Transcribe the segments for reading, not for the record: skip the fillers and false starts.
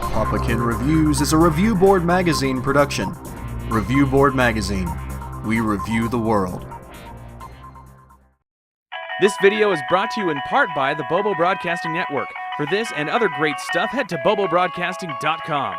PapaKenn Reviews is a Reviewboard Magazine production. Reviewboard Magazine. We review the world. This video is brought to you in part by the Bobo Broadcasting Network. For this and other great stuff, head to bobobroadcasting.com.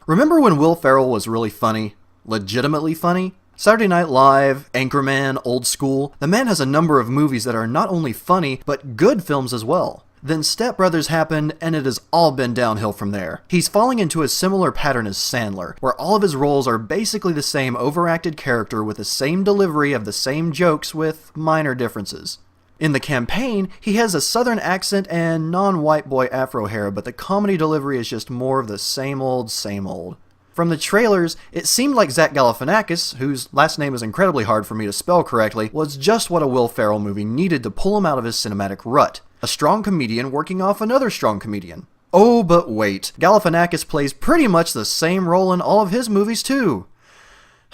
Remember when Will Ferrell was really funny? Legitimately funny? Saturday Night Live, Anchorman, Old School. The man has a number of movies that are not only funny, but good films as well. Then Step Brothers happened, and it has all been downhill from there. He's falling into a similar pattern as Sandler, where all of his roles are basically the same overacted character with the same delivery of the same jokes with minor differences. In The Campaign, he has a southern accent and non-white boy afro hair, but the comedy delivery is just more of the same old, same old. From the trailers, it seemed like Zach Galifinakis, whose last name is incredibly hard for me to spell correctly, was just what a Will Ferrell movie needed to pull him out of his cinematic rut. A strong comedian working off another strong comedian. Oh, but wait, Galifinakis plays pretty much the same role in all of his movies too.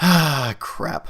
Ah, crap.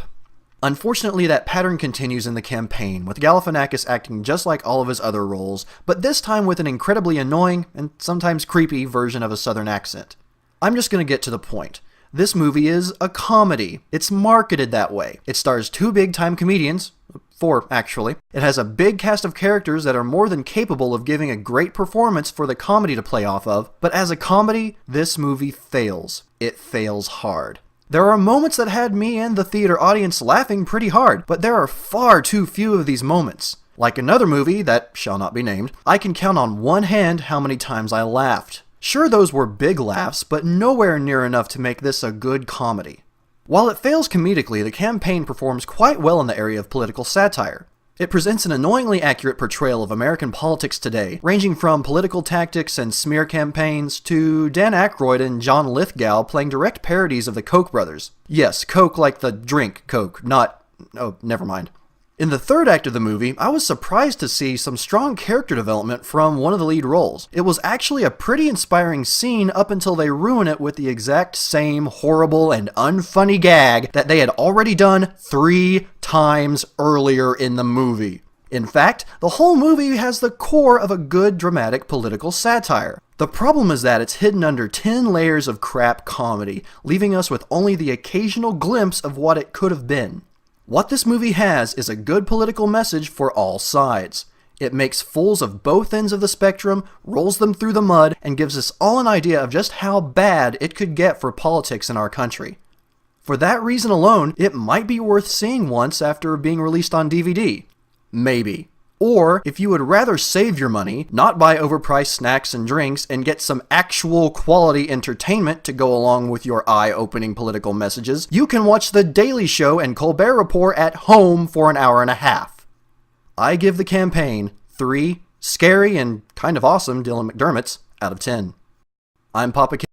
Unfortunately, that pattern continues in The Campaign, with Galifinakis acting just like all of his other roles, but this time with an incredibly annoying, and sometimes creepy, version of a southern accent. I'm just gonna get to the point. This movie is a comedy. It's marketed that way. It stars two big-time comedians, 4 actually. It has a big cast of characters that are more than capable of giving a great performance for the comedy to play off of, but as a comedy, this movie fails. It fails hard. There are moments that had me and the theater audience laughing pretty hard, but there are far too few of these moments. Like another movie that shall not be named, I can count on one hand how many times I laughed. Sure, those were big laughs, but nowhere near enough to make this a good comedy. While it fails comedically, The Campaign performs quite well in the area of political satire. It presents an annoyingly accurate portrayal of American politics today, ranging from political tactics and smear campaigns to Dan Aykroyd and John Lithgow playing direct parodies of the Koch Brothers. Yes, Coke like the drink Coke, not... oh, never mind. In the third act of the movie, I was surprised to see some strong character development from one of the lead roles. It was actually a pretty inspiring scene up until they ruin it with the exact same horrible and unfunny gag that they had already done 3 times earlier in the movie. In fact, the whole movie has the core of a good dramatic political satire. The problem is that it's hidden under 10 layers of crap comedy, leaving us with only the occasional glimpse of what it could have been. What this movie has is a good political message for all sides. It makes fools of both ends of the spectrum, rolls them through the mud, and gives us all an idea of just how bad it could get for politics in our country. For that reason alone, it might be worth seeing once after being released on DVD. Maybe. Or, if you would rather save your money, not buy overpriced snacks and drinks, and get some actual quality entertainment to go along with your eye-opening political messages, you can watch The Daily Show and Colbert Report at home for an hour and a half. I give The Campaign 3 scary and kind of awesome Dylan McDermotts out of 10. I'm PapaKenn.